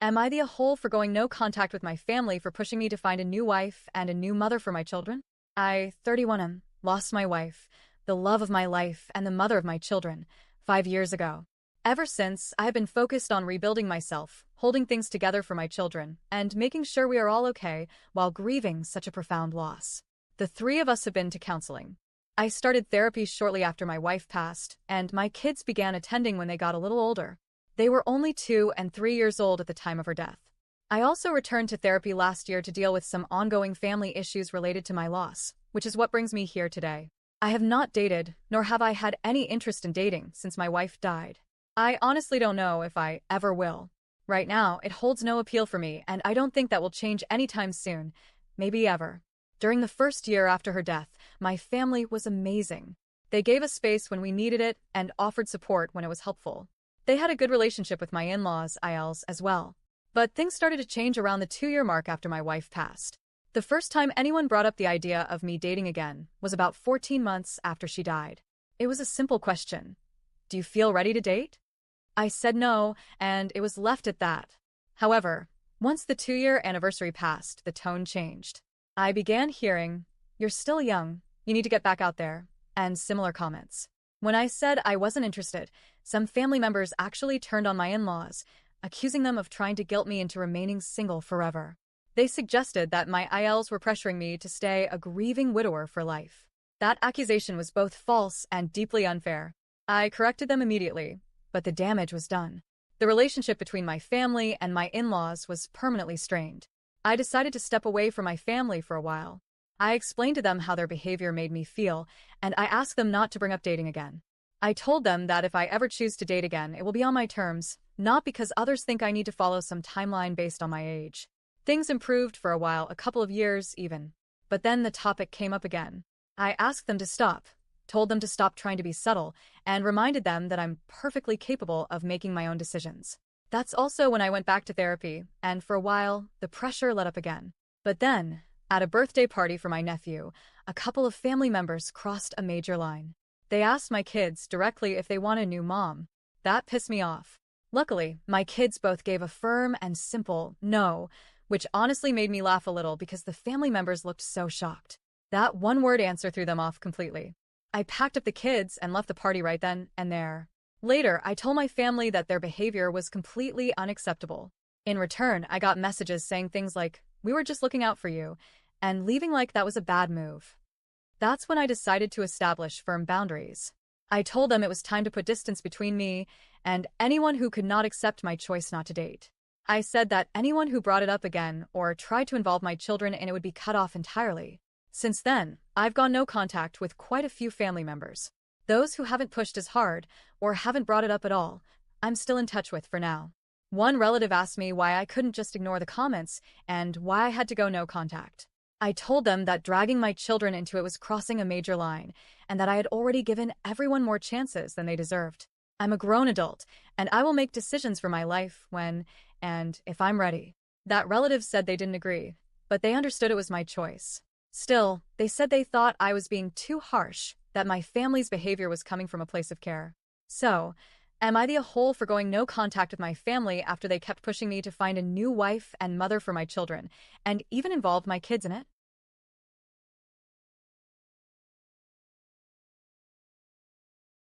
Am I the a-hole for going no contact with my family for pushing me to find a new wife and a new mother for my children? I, 31, lost my wife, the love of my life and the mother of my children, 5 years ago. Ever since, I have been focused on rebuilding myself, holding things together for my children, and making sure we are all okay while grieving such a profound loss. The three of us have been to counseling. I started therapy shortly after my wife passed, and my kids began attending when they got a little older. They were only 2 and 3 years old at the time of her death. I also returned to therapy last year to deal with some ongoing family issues related to my loss, which is what brings me here today. I have not dated, nor have I had any interest in dating since my wife died. I honestly don't know if I ever will. Right now, it holds no appeal for me, and I don't think that will change anytime soon, maybe ever. During the first year after her death, my family was amazing. They gave us space when we needed it and offered support when it was helpful. They had a good relationship with my in-laws, ILs, as well. But things started to change around the 2-year mark after my wife passed. The first time anyone brought up the idea of me dating again was about 14 months after she died. It was a simple question. Do you feel ready to date? I said no, and it was left at that. However, once the 2-year anniversary passed, the tone changed. I began hearing, "You're still young, you need to get back out there," and similar comments. When I said I wasn't interested, some family members actually turned on my in-laws, accusing them of trying to guilt me into remaining single forever. They suggested that my ILs were pressuring me to stay a grieving widower for life. That accusation was both false and deeply unfair. I corrected them immediately, but the damage was done. The relationship between my family and my in-laws was permanently strained. I decided to step away from my family for a while. I explained to them how their behavior made me feel, and I asked them not to bring up dating again. I told them that if I ever choose to date again, it will be on my terms, not because others think I need to follow some timeline based on my age. Things improved for a while, a couple of years even. But then the topic came up again. I asked them to stop, told them to stop trying to be subtle, and reminded them that I'm perfectly capable of making my own decisions. That's also when I went back to therapy, and for a while, the pressure let up again. But then, at a birthday party for my nephew, a couple of family members crossed a major line. They asked my kids directly if they want a new mom. That pissed me off. Luckily, my kids both gave a firm and simple no, which honestly made me laugh a little because the family members looked so shocked. That one-word answer threw them off completely. I packed up the kids and left the party right then and there. Later, I told my family that their behavior was completely unacceptable. In return, I got messages saying things like, "We were just looking out for you," and leaving like that was a bad move. That's when I decided to establish firm boundaries. I told them it was time to put distance between me and anyone who could not accept my choice not to date. I said that anyone who brought it up again or tried to involve my children in it would be cut off entirely. Since then, I've gone no contact with quite a few family members. Those who haven't pushed as hard or haven't brought it up at all, I'm still in touch with for now. One relative asked me why I couldn't just ignore the comments and why I had to go no contact. I told them that dragging my children into it was crossing a major line and that I had already given everyone more chances than they deserved. I'm a grown adult, and I will make decisions for my life when and if I'm ready. That relative said they didn't agree, but they understood it was my choice. Still, they said they thought I was being too harsh, that my family's behavior was coming from a place of care. So, am I the a-hole for going no contact with my family after they kept pushing me to find a new wife and mother for my children, and even involved my kids in it?